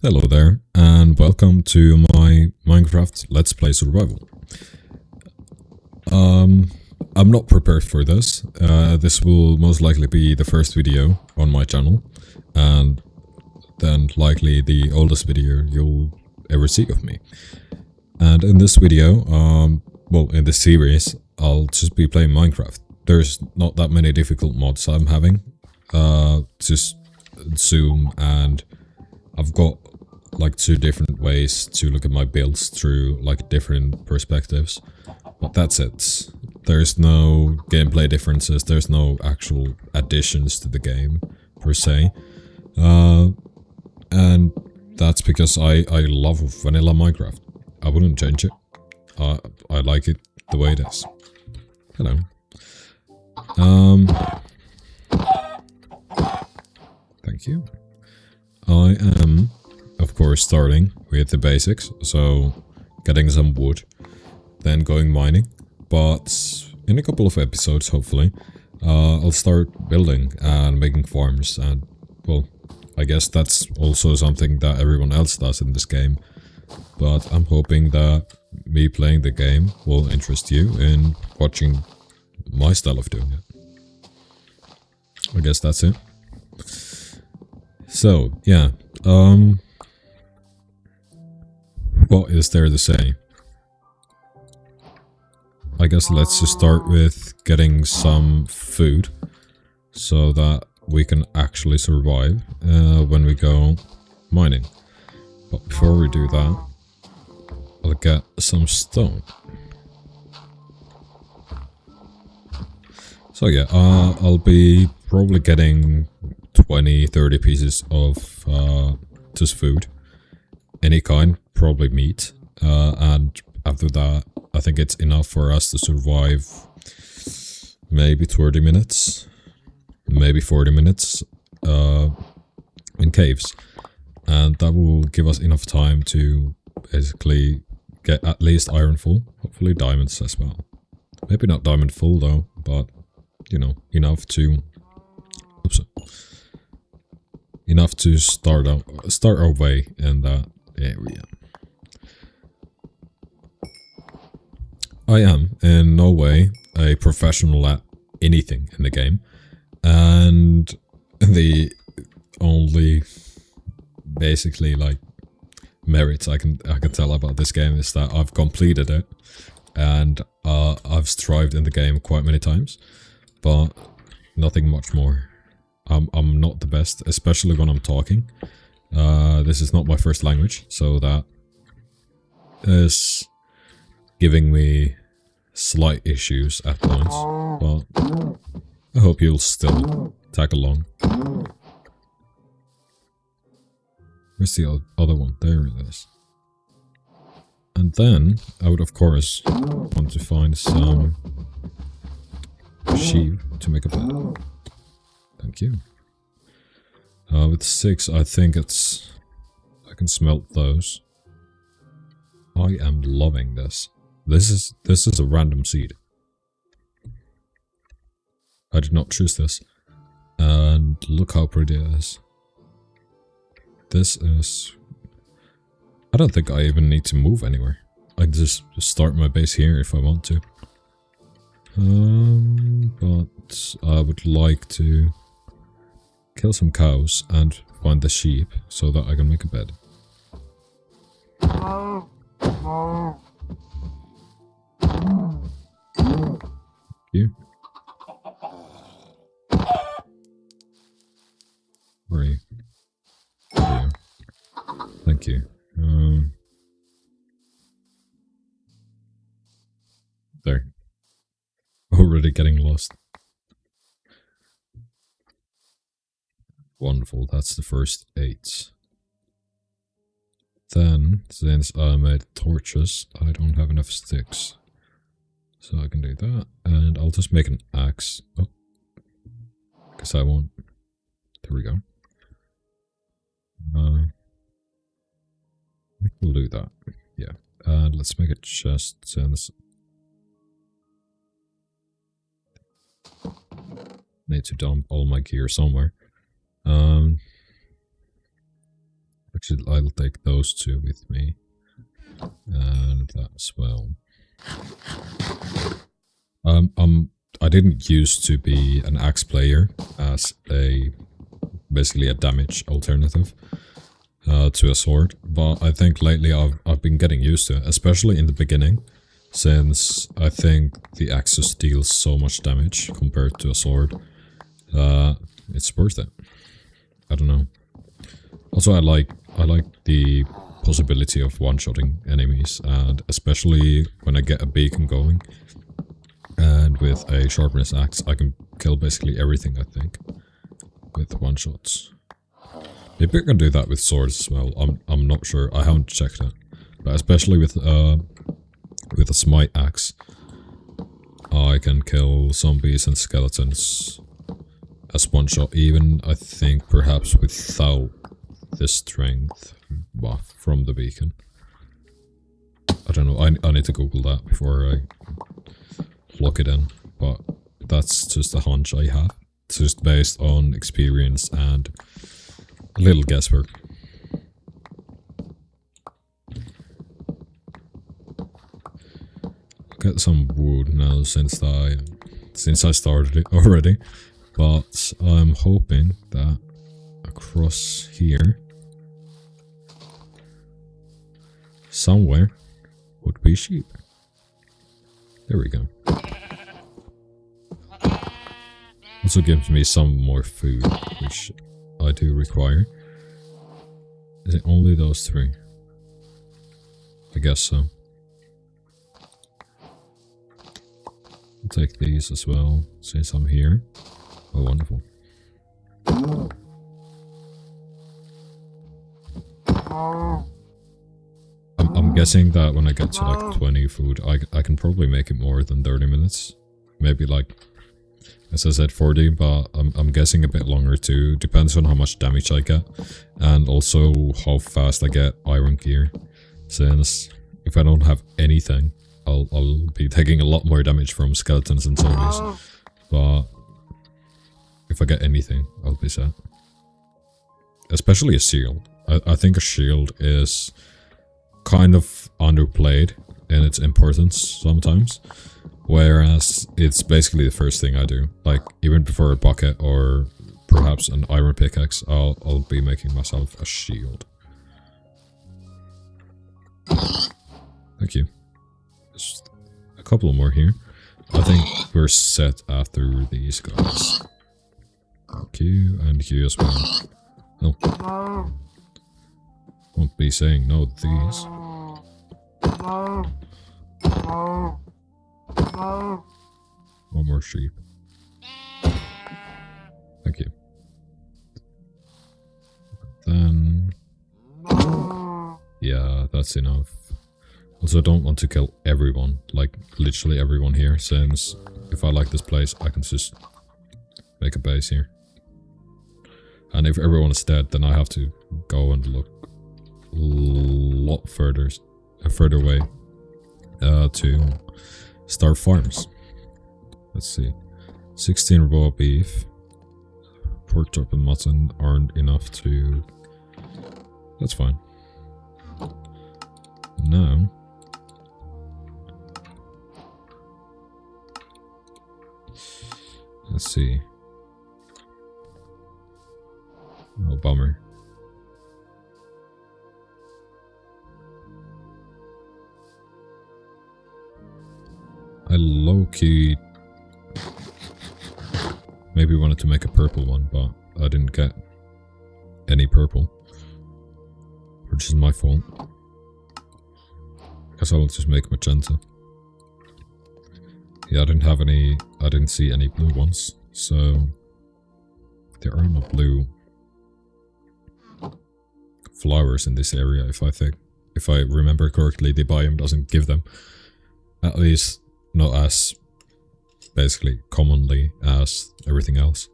Hello there, and welcome to my Minecraft Let's Play Survival. I'm not prepared for this. This will most likely be the first video on my channel, and then likely the oldest video you'll ever see of me. And in this video, well, in this series, I'll just be playing Minecraft. There's not that many difficult mods I'm having. Just zoom, and I've got like two different ways to look at my builds through like different perspectives, but that's it. There's no gameplay differences, there's no actual additions to the game per se, and that's because I love vanilla Minecraft. I wouldn't change it. I like it the way it is. Hello. Thank you. I am, of course, starting with the basics, so getting some wood, then going mining, but in a couple of episodes, hopefully, I'll start building and making farms, and, well, I guess that's also something that everyone else does in this game, but I'm hoping that me playing the game will interest you in watching my style of doing it. I guess that's it. So, yeah, what is there to say? I guess let's just start with getting some food so that we can actually survive when we go mining. But before we do that, I'll get some stone. So yeah, I'll be probably getting 20-30 pieces of just food. Any kind, probably meat. And after that, I think it's enough for us to survive maybe 30 minutes, maybe 40 minutes in caves. And that will give us enough time to basically get at least iron full, hopefully diamonds as well. Maybe not diamond full though, but you know, enough to enough to start our way in that area. I am in no way a professional at anything in the game, and the only basically like merits I can tell about this game is that I've completed it, and I've strived in the game quite many times, but nothing much more. I'm not the best, especially when I'm talking. This is not my first language, so that is giving me slight issues at points, but I hope you'll still tag along. Where's the other one? There it is. And then I would of course want to find some sheep to make a bed. Thank you. With 6, I think I can smelt those. I am loving this. This is a random seed. I did not choose this. And look how pretty it is. This is... I don't think I even need to move anywhere. I can just start my base here if I want to. But I would like to kill some cows and find the sheep so that I can make a bed. You? Where are you? There you are. Thank you. There. Already getting lost. Wonderful, that's the first 8. Then, since I made torches, I don't have enough sticks. So I can do that, and I'll just make an axe. Oh. Because I want. There we go. We'll do that. Yeah. And let's make a chest since need to dump all my gear somewhere. Actually, I'll take those two with me. And that as well. I didn't used to be an axe player as basically a damage alternative to a sword, but I think lately I've been getting used to it, especially in the beginning, since I think the axe just deals so much damage compared to a sword. It's worth it. I don't know. Also, I like the possibility of one-shotting enemies, and especially when I get a beacon going. And with a sharpness axe, I can kill basically everything, I think, with one-shots. Maybe I can do that with swords as well. I'm not sure. I haven't checked it, but especially with a smite axe, I can kill zombies and skeletons as one shot. Even I think perhaps without the strength buff from the beacon. I don't know. I need to Google that before I lock it in, but that's just a hunch I have. It's just based on experience and a little guesswork. Get some wood now since I started it already, but I'm hoping that across here somewhere would be sheep. There we go. Also gives me some more food, which I do require. Is it only those three? I guess so. I'll take these as well, since I'm here. Oh, wonderful. I'm guessing that when I get to like 20 food, I can probably make it more than 30 minutes. Maybe like, as I said, 40, but I'm guessing a bit longer too. Depends on how much damage I get, and also how fast I get iron gear. Since if I don't have anything, I'll be taking a lot more damage from skeletons and zombies. But if I get anything, I'll be set. Especially a shield. I think a shield is kind of underplayed in its importance sometimes. Whereas it's basically the first thing I do. Like, even before a bucket or perhaps an iron pickaxe, I'll be making myself a shield. Thank you. Just a couple more here. I think we're set after these guys. Thank you, and you as well. Oh. Won't be saying no to these. One more sheep. Thank you. Then... yeah, that's enough. Also, don't want to kill everyone, like literally everyone here, since if I like this place, I can just make a base here. And if everyone is dead, then I have to go and look a lot further away to start farms. Let's see. 16 raw beef. Pork chop and mutton aren't enough to... that's fine. Now... let's see. Oh, bummer. I low-key maybe wanted to make a purple one, but I didn't get any purple, which is my fault. Guess I'll just make magenta. Yeah, I didn't see any blue ones, so there are no blue flowers in this area. If I remember correctly, the biome doesn't give them, at least not as basically commonly as everything else.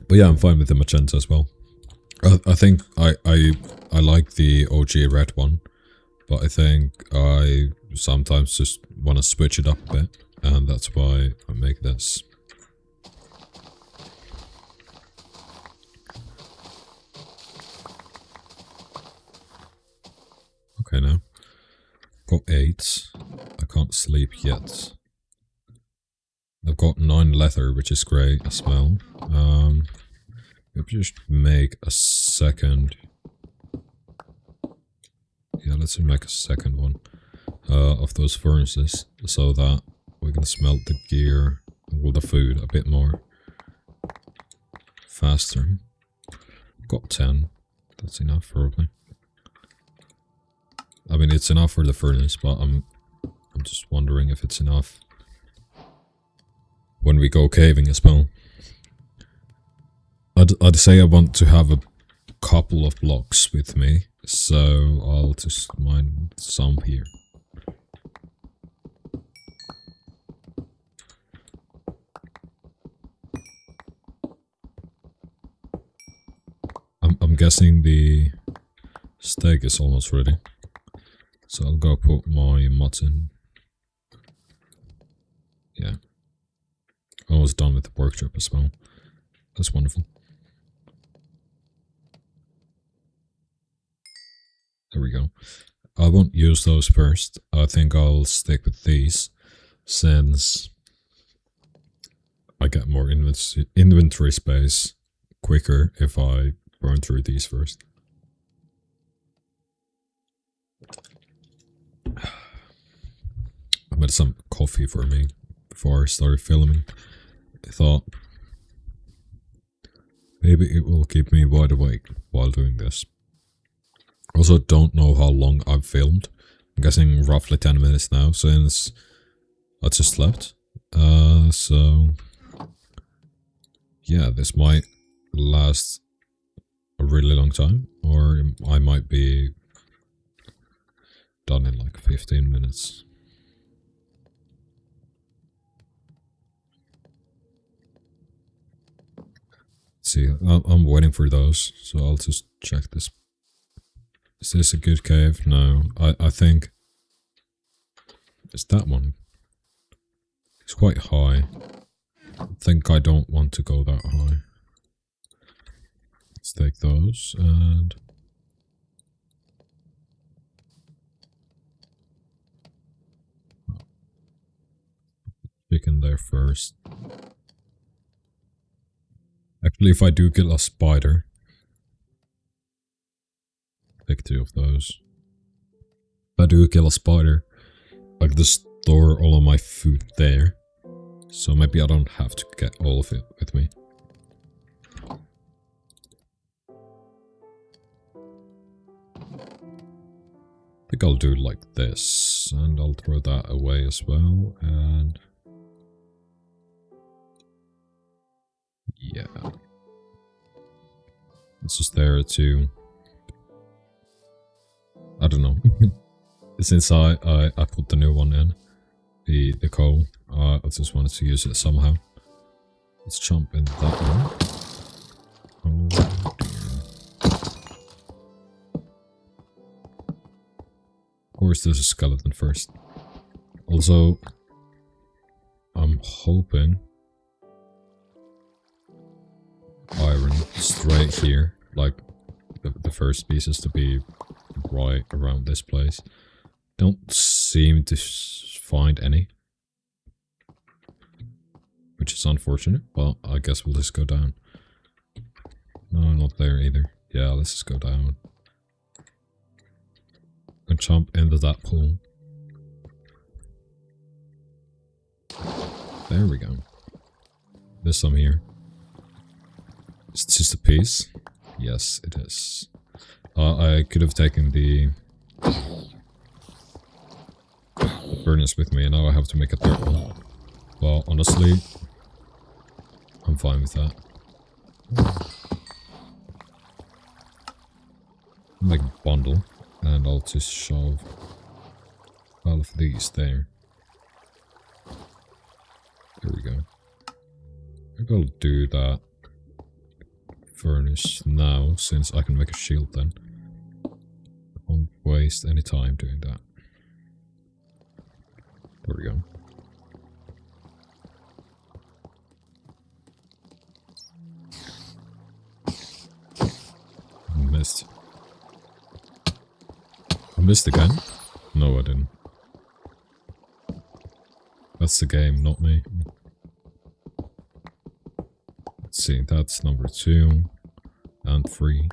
But yeah, I'm fine with the magenta as well. I think I like the OG red one, but I think I sometimes just want to switch it up a bit, and that's why I make this. okay now. Got 8. I can't sleep yet. I've got 9 leather, which is great as well. Maybe just make a second. Yeah, let's make a second one of those furnaces so that we can smelt the gear or the food a bit more faster. Got 10. That's enough, probably. I mean, it's enough for the furnace, but I'm just wondering if it's enough when we go caving as well. I'd say I want to have a couple of blocks with me, so I'll just mine some here. I'm guessing the steak is almost ready, so I'll go put my mutton. Yeah, almost done with the pork chop as well. That's wonderful. There we go. I won't use those first. I think I'll stick with these since I get more inventory space quicker if I burn through these first. I made some coffee for me before I started filming. I thought maybe it will keep me wide awake while doing this. Also, don't know how long I've filmed. I'm guessing roughly 10 minutes now since I just slept. So yeah, this might last a really long time, or I might be done in like 15 minutes. Let's see, I'm waiting for those, so I'll just check this. Is this a good cave? No, I think it's that one. It's quite high. I think I don't want to go that high. Let's take those and chicken there first. Actually, if I do kill a spider, pick 2 of those. If I do kill a spider, I can just store all of my food there. So maybe I don't have to get all of it with me. I think I'll do it like this, and I'll throw that away as well, and yeah. It's just there to, I don't know. Since I put the new one in, the coal, I just wanted to use it somehow. Let's jump in that one. Oh dear. Of course there's a skeleton first. Also, I'm hoping iron straight here, like the first pieces to be right around this place. Don't seem to find any, which is unfortunate, but I guess we'll just go down. No, not there either. Yeah, let's just go down and jump into that pool. There we go. There's some here. It's just a piece. Yes, it is. I could have taken the furnace with me, and now I have to make a third one. Well, honestly, I'm fine with that. Make a bundle, and I'll just shove all of these there. There we go. Maybe I'll do that furnace now, since I can make a shield then. I won't waste any time doing that. There we go. Missed. missed the game? No, I didn't. That's the game, not me. Let's see, that's number 2 and 3.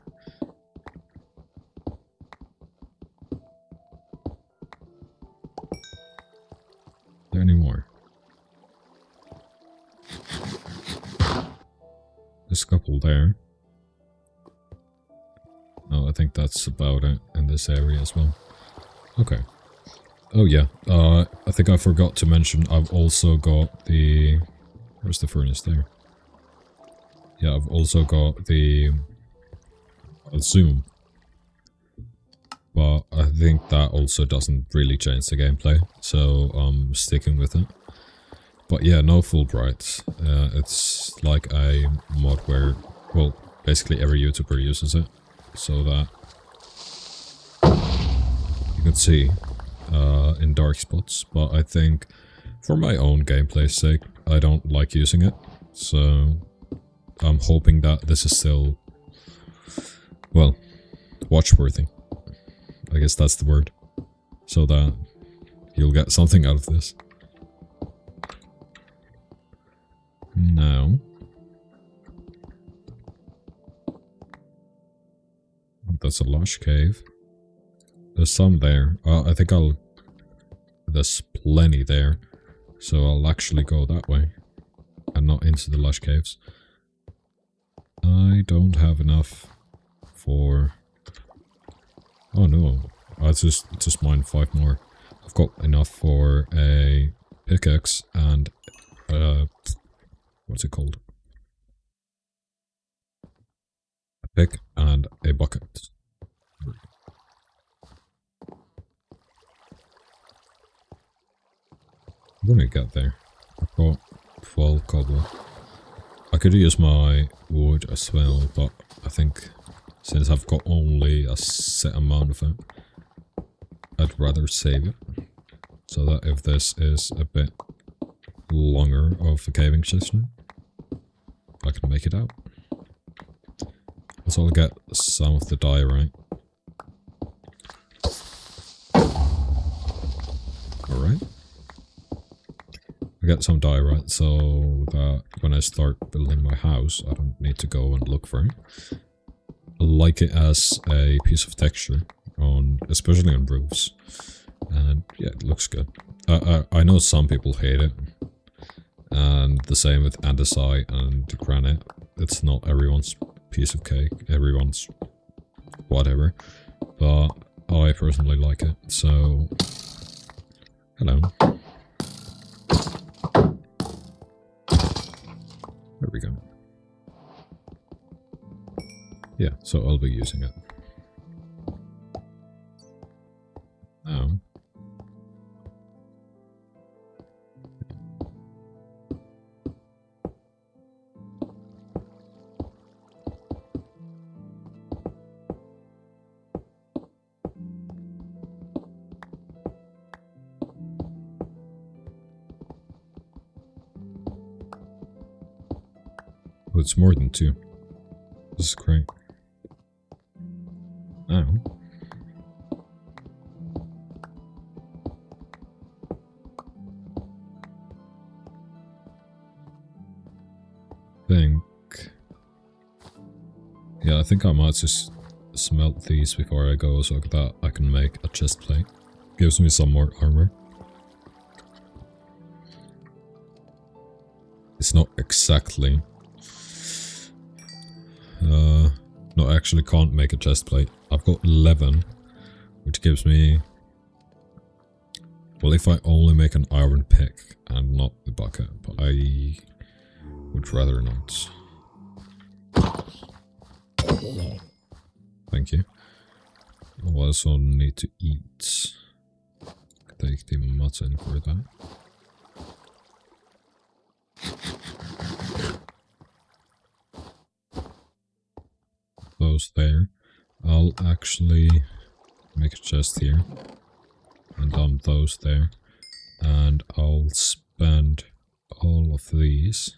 Are there any more? There's a couple there. No, I think that's about it in this area as well. Okay. Oh yeah, I think I forgot to mention I've also got the... Where's the furnace there? Yeah, I've also got the zoom. But I think that also doesn't really change the gameplay, so I'm sticking with it. But yeah, no Fulbright. It's like a mod where, well, basically every YouTuber uses it, so that you can see in dark spots. But I think for my own gameplay's sake, I don't like using it, so I'm hoping that this is still, well, watchworthy. I guess that's the word. So that you'll get something out of this. Now, that's a lush cave. There's some there. I think there's plenty there. So I'll actually go that way. And not into the lush caves. I don't have enough for... Oh no, I just mined 5 more. I've got enough for a pickaxe and what's it called? A pick and a bucket. I'm gonna get there. I've got 12 cobble. I could use my wood as well, but I think since I've got only a set amount of it, I'd rather save it. So that if this is a bit longer of a caving session, I can make it out. So I'll get some of the diorite. Alright. I get some diorite so that when I start building my house, I don't need to go and look for it. I like it as a piece of texture, especially on roofs. And yeah, it looks good. I know some people hate it. And the same with andesite and granite. It's not everyone's piece of cake, everyone's whatever. But I personally like it, so... Hello. There we go. Yeah, so I'll be using it. Now... Oh, it's more than 2. This is great. Now... Yeah, I think I might just smelt these before I go so that I can make a chest plate. Gives me some more armor. It's not exactly... no, I actually can't make a chest plate. I've got 11, which gives me... Well, if I only make an iron pick and not the bucket, but I would rather not. Thank you. I also need to eat. Take the mutton for that. Those there. I'll actually make a chest here and dump those there, and I'll spend all of these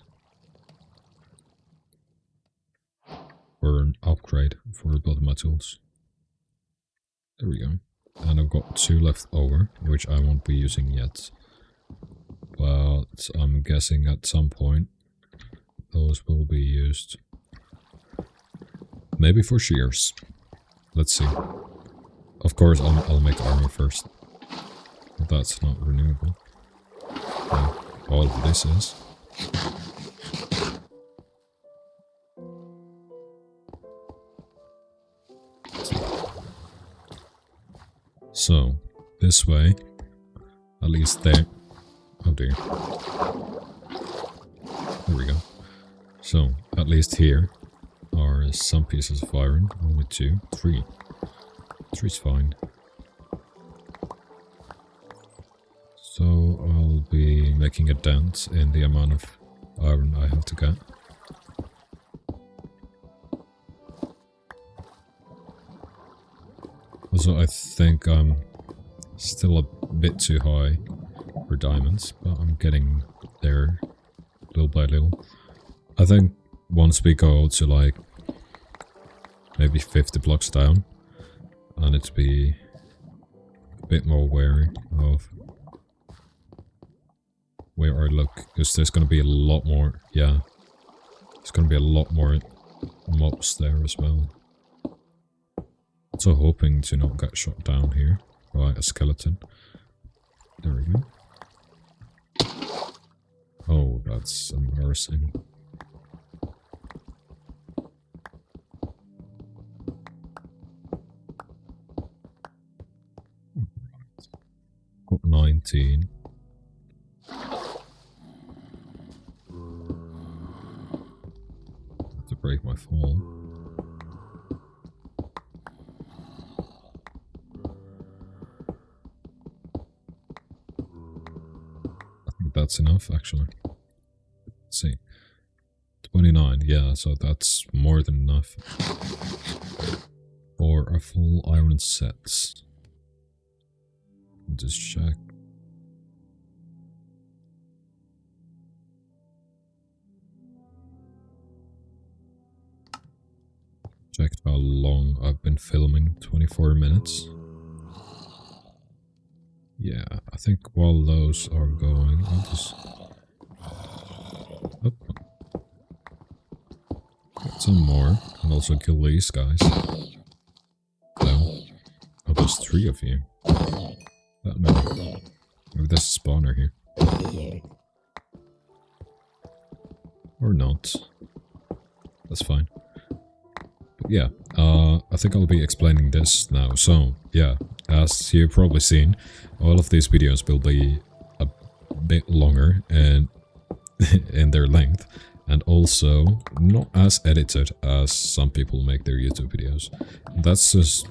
for an upgrade for building my tools. There we go. And I've got 2 left over, which I won't be using yet. But I'm guessing at some point those will be used. Maybe for shears. Let's see. Of course, I'll make armor first. But that's not renewable. No, all of this is. So, this way, at least there. Oh dear. There we go. So, at least here are some pieces of iron. Only 2, 3. 3's fine. So, I'll be making a dent in the amount of iron I have to get. Also, I think I'm still a bit too high for diamonds, but I'm getting there little by little. I think once we go to like maybe 50 blocks down, I need to be a bit more wary of where I look, because there's going to be a lot more, yeah, there's going to be a lot more mobs there as well. Also hoping to not get shot down here by a skeleton. There we go. Oh, that's embarrassing. Got 19. Have to break my fall. That's enough, actually. Let's see. 29, yeah, so that's more than enough for a full iron set. Just check. Checked how long I've been filming, 24 minutes. Yeah, I think while those are going, I'll just... Oh. Get some more, and also kill these guys. No. Oh, there's 3 of you. That many. Maybe there's a spawner here. Or not. That's fine. But yeah, I think I'll be explaining this now. So, yeah, as you've probably seen, all of these videos will be a bit longer and in their length, and also not as edited as some people make their YouTube videos. That's just...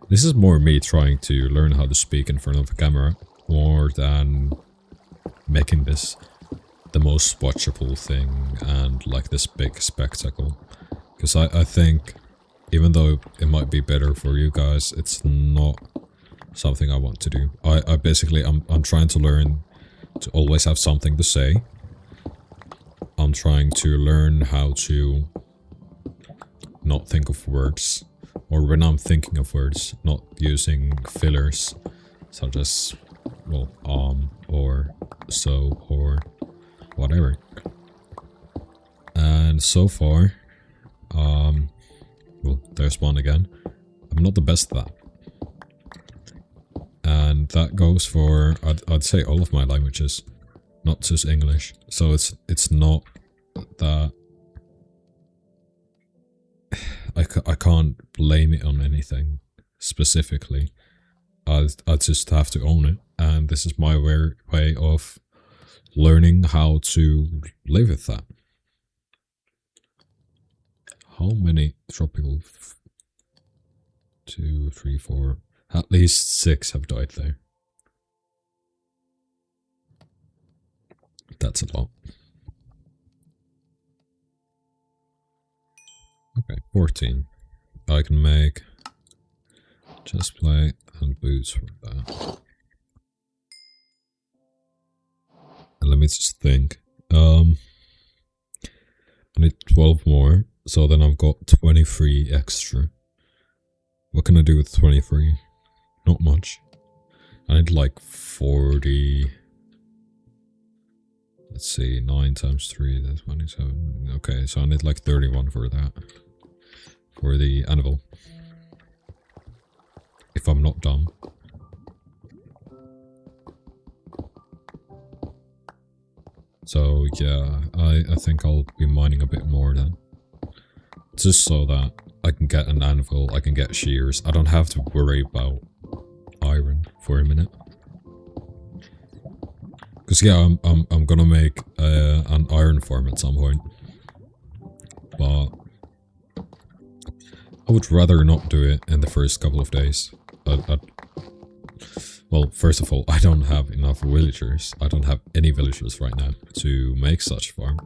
This is more me trying to learn how to speak in front of a camera, more than making this the most watchable thing and like this big spectacle. Because I think, even though it might be better for you guys, it's not something I want to do. I basically, I'm trying to learn to always have something to say. I'm trying to learn how to not think of words, or when I'm thinking of words, not using fillers, such as, well, or so, or whatever. And so far, well, there's one again. I'm not the best at that. And that goes for, I'd say, all of my languages, not just English. So it's not that I can't blame it on anything specifically. I just have to own it, and this is my way of learning how to live with that. How many tropical? 2, 3, 4. At least 6 have died there. That's a lot. Okay, 14. I can make chest plate and boots for that. And let me just think. I need 12 more, so then I've got 23 extra. What can I do with 23? not much. I need like 40... Let's see, 9 times 3, that's 27. Okay, so I need like 31 for that. For the anvil. If I'm not dumb. So yeah, I think I'll be mining a bit more then. Just so that I can get an anvil, I can get shears. I don't have to worry about iron for a minute. Because yeah, I'm gonna make an iron farm at some point. But I would rather not do it in the first couple of days. Well, first of all, I don't have enough villagers. I don't have any villagers right now to make such farm.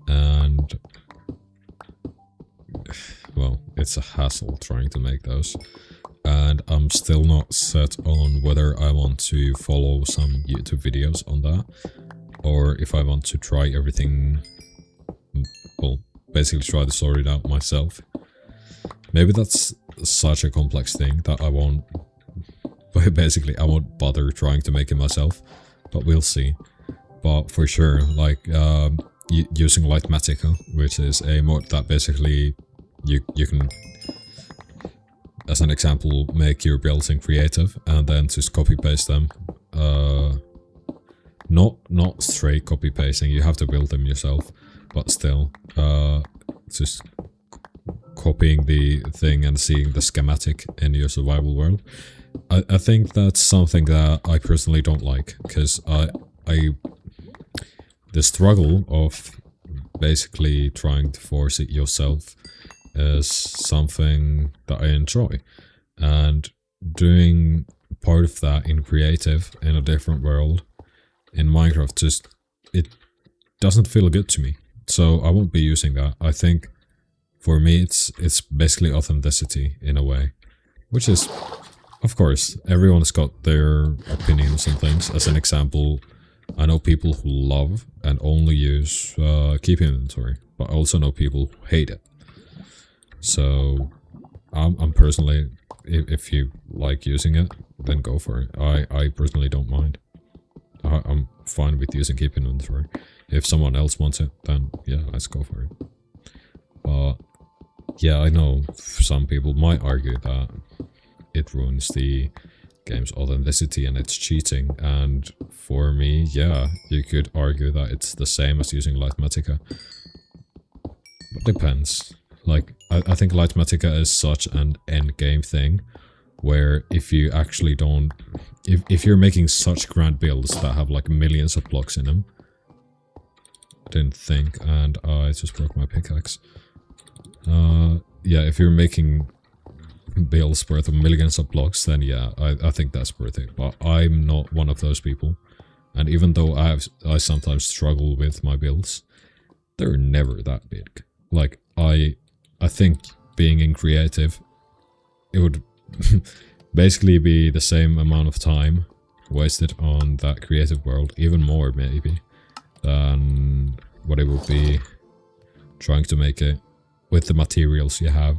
And... well, it's a hassle trying to make those. And I'm still not set on whether I want to follow some YouTube videos on that. Or if I want to try everything... well, basically try to sort it out myself. Maybe that's such a complex thing that I won't... basically, I won't bother trying to make it myself, but we'll see. But for sure, like, using Lightmatica, which is a mod that basically you can, as an example, make your builds in creative and then just copy paste them. Not straight copy pasting, you have to build them yourself, but still, just copying the thing and seeing the schematic in your survival world. I think that's something that I personally don't like, because the struggle of basically trying to force it yourself is something that I enjoy, and doing part of that in creative in a different world in Minecraft just, it doesn't feel good to me, so I won't be using that. I think for me it's basically authenticity in a way, which is, of course, everyone's got their opinions and things. As an example, I know people who love and only use keep inventory, but I also know people who hate it. So, I'm personally, if you like using it, then go for it. I personally don't mind. I'm fine with using keep inventory. If someone else wants it, then yeah, let's go for it. But yeah, I know some people might argue that it ruins the game's authenticity and it's cheating, and for me, yeah, you could argue that it's the same as using Lightmatica. But depends. Like, I think Lightmatica is such an endgame thing, where if you actually don't... If you're making such grand builds that have like millions of blocks in them... I didn't think, and I just broke my pickaxe. Yeah, if you're making builds worth of millions of blocks, then yeah, I think that's worth it. But I'm not one of those people. And even though I sometimes struggle with my builds, they're never that big. Like, I think being in creative, it would basically be the same amount of time wasted on that creative world, even more maybe, than what it would be trying to make it with the materials you have.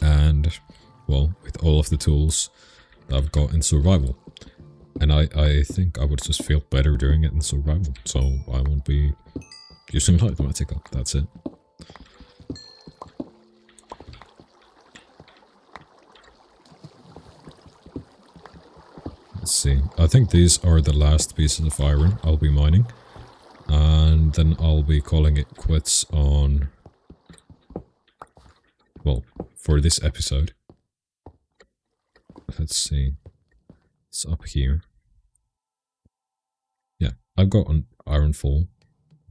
And, well, with all of the tools that I've got in survival. And I think I would just feel better doing it in survival, so I won't be using Lightmatica, that's it. Let's see, I think these are the last pieces of iron I'll be mining. And then I'll be calling it quits on... well, for this episode. Let's see. It's up here. Yeah, I've got an iron full.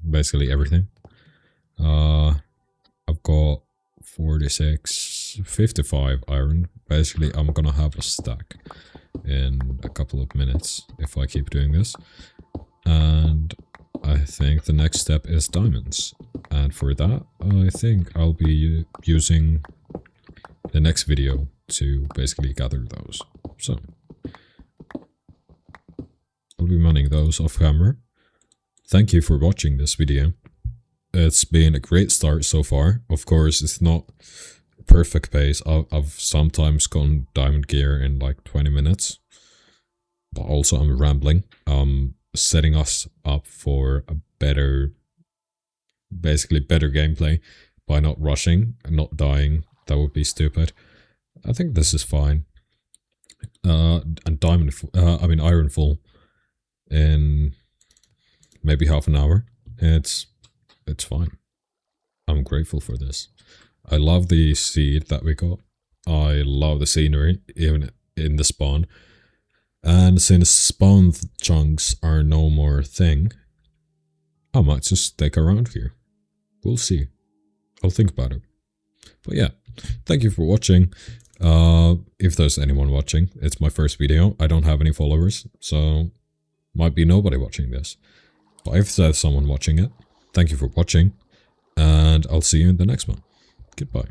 Basically everything. I've got 46, 55 iron. Basically, I'm gonna have a stack in a couple of minutes if I keep doing this. And I think the next step is diamonds. And for that, I think I'll be using the next video to basically gather those. So, I'll be mining those off camera. Thank you for watching this video. It's been a great start so far. Of course, it's not perfect pace. I've sometimes gotten diamond gear in like 20 minutes. But also I'm rambling. Setting us up for a basically better gameplay by not rushing and not dying. That would be stupid. I think this is fine. And iron full in maybe half an hour. It's fine. I'm grateful for this. I love the seed that we got. I love the scenery, even in the spawn. And since spawn chunks are no more thing, I might just stick around here. We'll see. I'll think about it. But yeah, thank you for watching. If there's anyone watching, it's my first video. I don't have any followers, so might be nobody watching this. But if there's someone watching it, thank you for watching, and I'll see you in the next one. Goodbye.